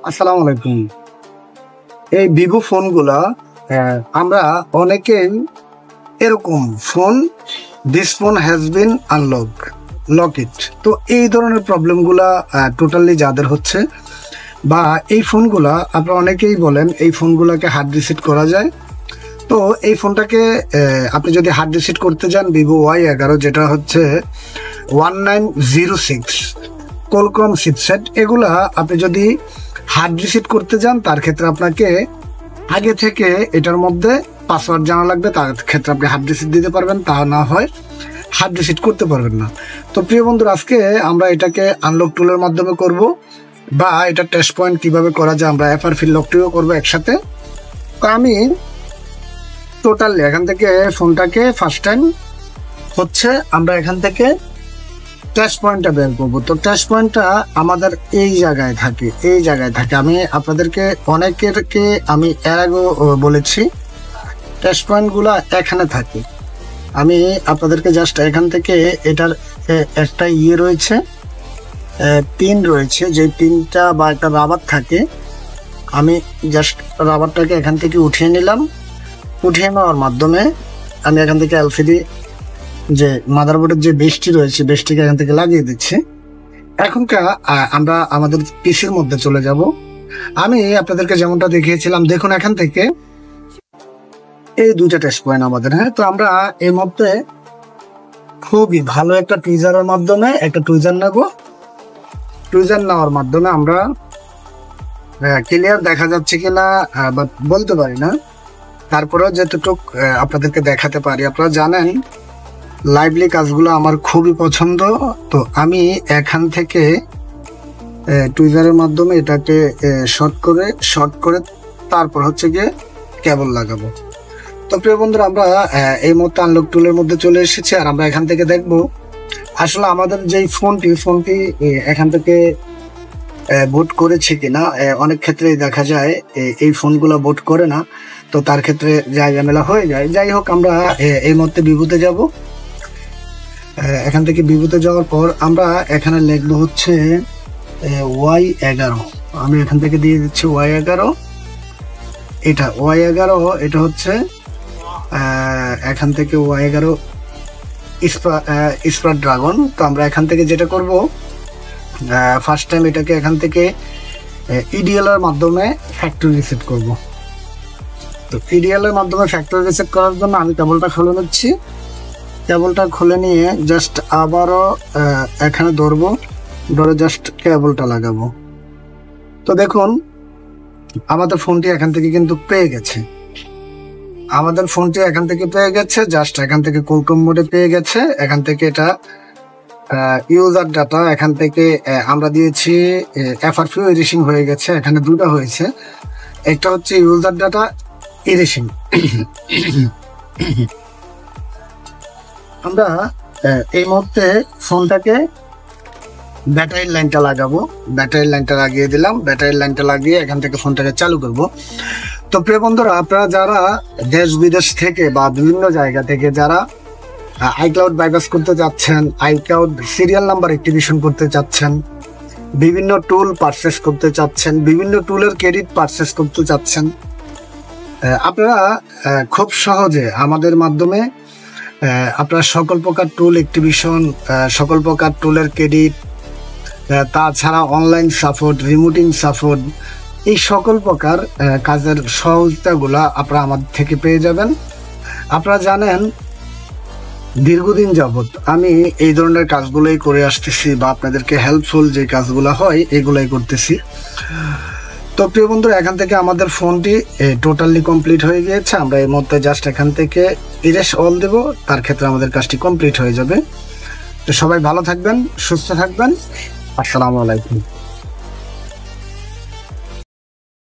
আসসালামু আলাইকুম। এই ভিভো ফোনগুলা আমরা অনেকেই এরকম phone this phone has been lock it. তো এই ধরনের প্রবলেমগুলা টোটালি যাদের হচ্ছে বা এই ফোনগুলা আপনারা অনেকেই বলেন এই ফোনগুলাকে হার্ড রিসেট করা যায়। তো এই ফোনটাকে আপনি যদি হার্ড রিসেট করতে যান ভিভো Y11 যেটা হচ্ছে 1906 কোলকম চিপসেট, এগুলা আপনি যদি হার্ড রিসেট করতে যান তার ক্ষেত্রে আপনাকে আগে থেকে এটার মধ্যে পাসওয়ার্ড জানা লাগবে, তার ক্ষেত্রে আপনি হার্ড রিসেট দিতে পারবেন, তা না হয় হার্ড রিসেট করতে পারবেন না। তো প্রিয় বন্ধুরা, আজকে আমরা এটাকে আনলক টুলের মাধ্যমে করব বা এটা টেস্ট পয়েন্ট কিভাবে করা যায় আমরা FRP লক টুলও করবো একসাথে। তো আমি টোটালি এখান থেকে ফোনটাকে ফার্স্ট টাইম হচ্ছে আমরা এখান থেকে টেস্ট পয়েন্টটা বের করবো। তো টেস্ট পয়েন্টটা আমাদের এই জায়গায় থাকে। আমি আপনাদেরকে অনেকেরকে আমি এর আগেও বলেছি টেস্ট পয়েন্টগুলো এখানে থাকে। আমি আপনাদেরকে জাস্ট এখান থেকে এটার একটা রয়েছে, পিন রয়েছে, যে পিনটা বা একটা রাবার থাকে, আমি জাস্ট রাবারটাকে এখান থেকে উঠিয়ে নিলাম। উঠিয়ে নেওয়ার মাধ্যমে আমি এখান থেকে LCD যে মাদারবোর্ডের যে বেসটি রয়েছে বেসটিকে এখান থেকে লাগিয়ে দিচ্ছি। এখনকার আমরা আমাদের পিসির মধ্যে চলে যাব। আমি আপনাদেরকে যেমনটা দেখিয়েছিলাম, দেখুন এখান থেকে এই দুইটা টেস্ট পয়েন্ট আমাদের। হ্যাঁ, তো আমরা এর মধ্যে খুবই ভালো একটা টুইজারের মাধ্যমে একটা টুইজার নেব। টুইজার নেওয়ার মাধ্যমে আমরা ক্লিয়ার দেখা যাচ্ছে কিনা বা বলতে পারি না, তারপরেও যেটুক আপনাদেরকে দেখাতে পারি। আপনারা জানেন লাইভলি কাজগুলো আমার খুবই পছন্দ। তো আমি এখান থেকে টুইজারের মাধ্যমে এটাকে শর্ট করে তারপর হচ্ছে গিয়ে কেবল লাগাবো। তো প্রিয় বন্ধুরা, আমরা এই মুহূর্তে আনলক টুলের মধ্যে চলে এসেছি। আর আমরা এখান থেকে দেখব আসলে আমাদের যেই ফোনটি এখান থেকে বুট করেছে কিনা। অনেক ক্ষেত্রেই দেখা যায় এই ফোনগুলো বুট করে না, তো তার ক্ষেত্রে ঝামেলা হয়ে যায়। যাই হোক, আমরা এই মুহূর্তে ভিভোতে যাব। এখান থেকে ভিভোতে যাওয়ার পর আমরা এখানে লিখবো হচ্ছে Y11। আমি এখান থেকে দিয়ে দিচ্ছি Y11। এটা হচ্ছে এখান থেকে Y11 স্পার ড্রাগন। তো আমরা এখান থেকে যেটা করব, ফার্স্ট টাইম এটাকে এখান থেকে EDL এর মাধ্যমে ফ্যাক্টরি রিসেট করব। তো EDL এর মাধ্যমে ফ্যাক্টরি রিসেট করার জন্য আমি কেবলটা খুলে নিচ্ছি। কেবলটা খুলে নিয়ে জাস্ট আবারও এখানে ধরে জাস্ট কেবলটা লাগাবো। তো দেখুন আমাদের ফোনটি এখান থেকে কিন্তু পেয়ে গেছে। জাস্ট এখান থেকে কোলকম মোডে পেয়ে গেছে। এখান থেকে এটা ইউজার ডাটা এখান থেকে আমরা দিয়েছি FRP ইরেশিং হয়ে গেছে। এখানে দুটো হয়েছে, একটা হচ্ছে ইউজার ডাটা ইরেশিং। আমরা এই মুহূর্তে ফোনটাকে ব্যাটারির লাইনটা লাগাবো। ব্যাটারির লাইনটা লাগিয়ে দিলাম। ব্যাটারির লাইনটা লাগিয়ে এখান থেকে ফোনটাকে চালু করব। তো প্রিয় বন্ধুরা, আপনারা যারা দেশ বিদেশ থেকে বা বিভিন্ন জায়গা থেকে যারা iCloud বাইপাস করতে চাচ্ছেন, iCloud সিরিয়াল নাম্বার অ্যাক্টিভেশন করতে চাচ্ছেন, বিভিন্ন টুল পারচেস করতে চাচ্ছেন, বিভিন্ন টুলের ক্রেডিট পারচেস করতে চাচ্ছেন, আপনারা খুব সহজে আমাদের মাধ্যমে আপনারা সকল প্রকার টুল অ্যাক্টিভেশন, সকল প্রকার টুলের ক্রেডিট, তাছাড়া অনলাইন সাপোর্ট, রিমোটিং সাপোর্ট, এই সকল প্রকার কাজের সহযোগিতাগুলো আপনারা আমাদের থেকে পেয়ে যাবেন। আপনারা জানেন দীর্ঘদিন যাবৎ আমি এই ধরনের কাজগুলোই করে আসতেছি বা আপনাদেরকে হেল্পফুল যে কাজগুলো হয় এগুলাই করতেছি। তো প্রিয় বন্ধুরা, এখান থেকে আমাদের ফোনটি টোটালি কমপ্লিট হয়ে গিয়েছে। আমরা এই মুহূর্তে জাস্ট এখান থেকে ইরেজ অল দেব, তার ক্ষেত্রে আমাদের কাজটি কমপ্লিট হয়ে যাবে। তো সবাই ভালো থাকবেন, সুস্থ থাকবেন। আসসালামু আলাইকুম।